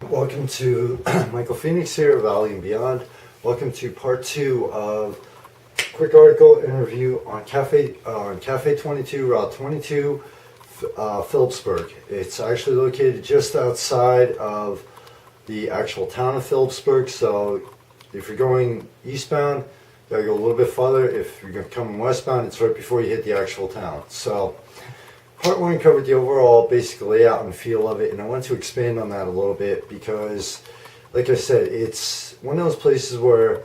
Welcome to Michael Phoenix here, Valley and Beyond. Welcome to part two of quick article interview on Cafe 22, Route 22, Phillipsburg. It's actually located just outside of the actual town of Phillipsburg. So if you're going eastbound, you gotta go a little bit farther. If you're coming westbound, it's right before you hit the actual town. So part one covered the overall basic layout and feel of it, and I want to expand on that a little bit because, like I said, it's one of those places where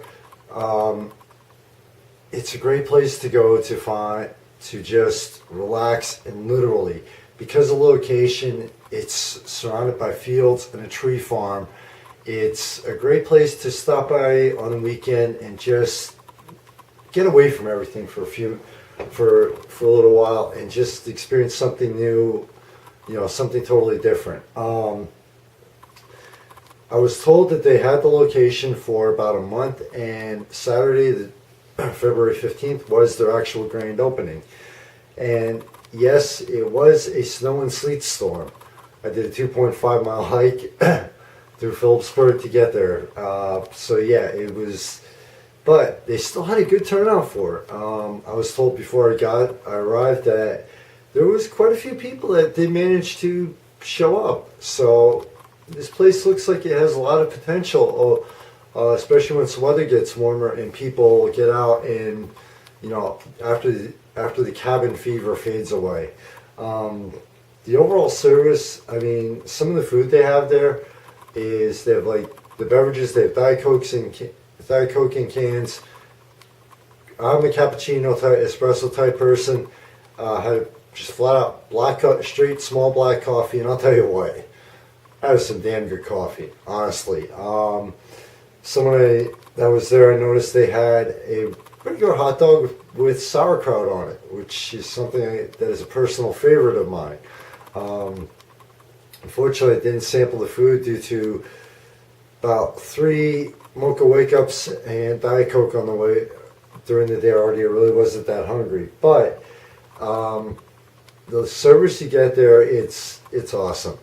it's a great place to go to just relax, and literally, because of the location, it's surrounded by fields and a tree farm. It's a great place to stop by on the weekend and just get away from everything for a little while and just experience something new, something totally different. I was told that they had the location for about a month, and Saturday, February 15th, was their actual grand opening. And yes, it was a snow and sleet storm. I did a 2.5 mile hike through Phillipsburg to get there. So yeah, it was. But they still had a good turnout for it. I was told before I arrived that there was quite a few people that did manage to show up. So this place looks like it has a lot of potential, especially once the weather gets warmer and people get out and, after the cabin fever fades away. The overall service, some of the food they have there is they have like the beverages, they have Diet Coke in cans. I'm a cappuccino type, espresso type person. Had just flat out straight small black coffee, and I'll tell you what, that was some damn good coffee, honestly. Someone that was there, I noticed they had a regular hot dog with sauerkraut on it, which is something that is a personal favorite of mine. Unfortunately, I didn't sample the food due to about 3 mocha wake-ups and Diet Coke on the way during the day already. I really wasn't that hungry. But the service you get there, it's awesome.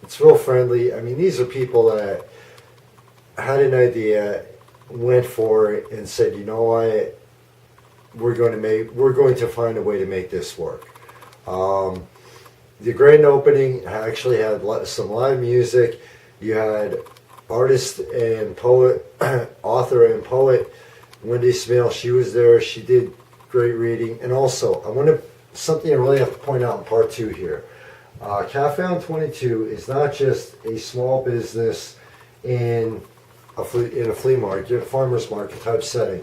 It's real friendly. These are people that had an idea, went for it, and said, you know what, we're going to find a way to make this work. The grand opening actually had some live music. You had artist and poet, author and poet, Wendy Smale. She was there. She did great reading. And also, something I really have to point out in part two here. Cafe on 22 is not just a small business in a flea market, farmer's market type setting.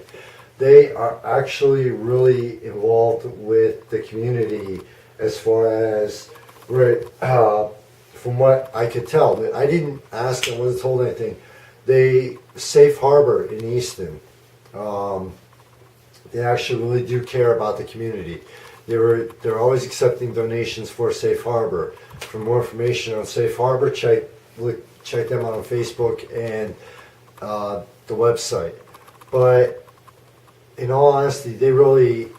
They are actually really involved with the community as far as from what I could tell. I didn't ask, I wasn't told anything. They Safe Harbor in Easton. They actually really do care about the community. They're always accepting donations for Safe Harbor. For more information on Safe Harbor, check them out on Facebook and the website. But in all honesty, they really,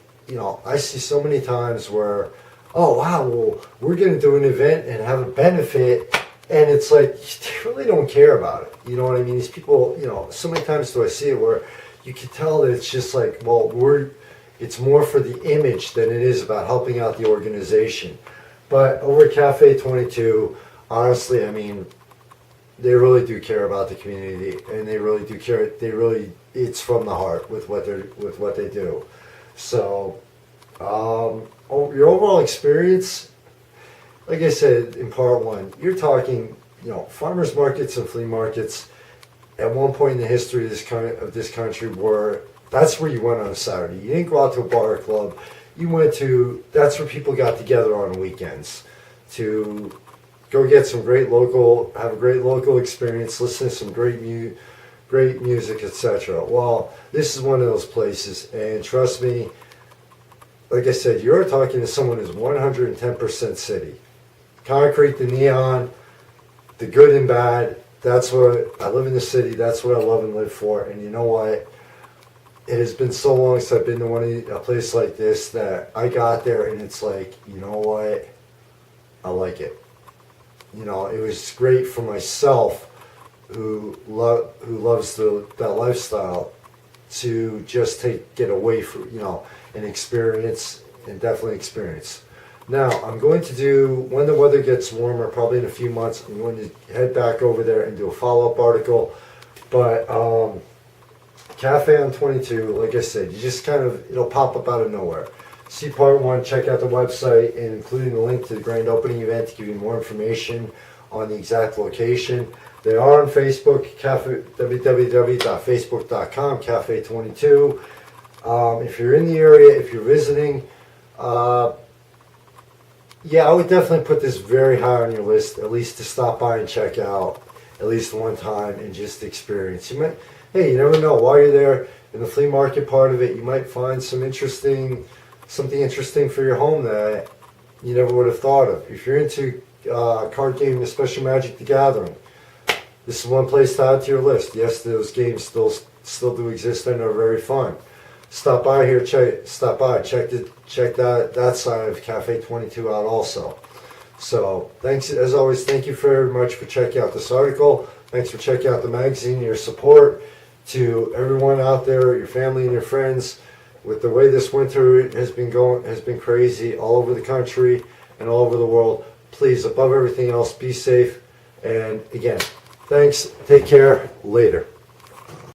I see so many times where, oh wow, well, we're going to do an event and have a benefit, and it's like, they really don't care about it. You know what I mean? These people, so many times do I see it where you can tell that it's just like, well, it's more for the image than it is about helping out the organization. But over at Cafe 22, honestly, they really do care about the community, and they really do care. It's from the heart with what they do. So, your overall experience, like I said in part one, you're talking, farmers markets and flea markets. At one point in the history of this country, that's where you went on a Saturday. You didn't go out to a bar or club. That's where people got together on weekends to go get have a great local experience, listen to some great music, etc. Well, this is one of those places, and trust me, like I said, you're talking to someone who's 110% city. Concrete, the neon, the good and bad. That's what I live in the city. That's what I love and live for. And you know what? It has been so long since I've been to a place like this that I got there and it's like, you know what? I like it. You know, it was great for myself who loves that lifestyle to just get away from, and experience, and definitely experience. Now, I'm going to do, when the weather gets warmer, probably in a few months, I'm going to head back over there and do a follow-up article. But Cafe on 22, like I said, you just it'll pop up out of nowhere. See part one, check out the website, and including the link to the grand opening event to give you more information on the exact location. They are on Facebook, www.facebook.com, Cafe 22. If you're in the area, if you're visiting, I would definitely put this very high on your list, at least to stop by and check out at least one time and just experience. You never know. While you're there in the flea market part of it, you might find something interesting for your home that you never would have thought of. If you're into card gaming, especially Magic the Gathering, this is one place to add to your list. Yes, those games still do exist and are very fun. Stop by here, check that side of Cafe 22 out also. So thanks, as always, thank you very much for checking out this article. Thanks for checking out the magazine, your support. To everyone out there, your family and your friends, with the way this winter has been crazy all over the country and all over the world. Please, above everything else, be safe. And again, thanks. Take care. Later.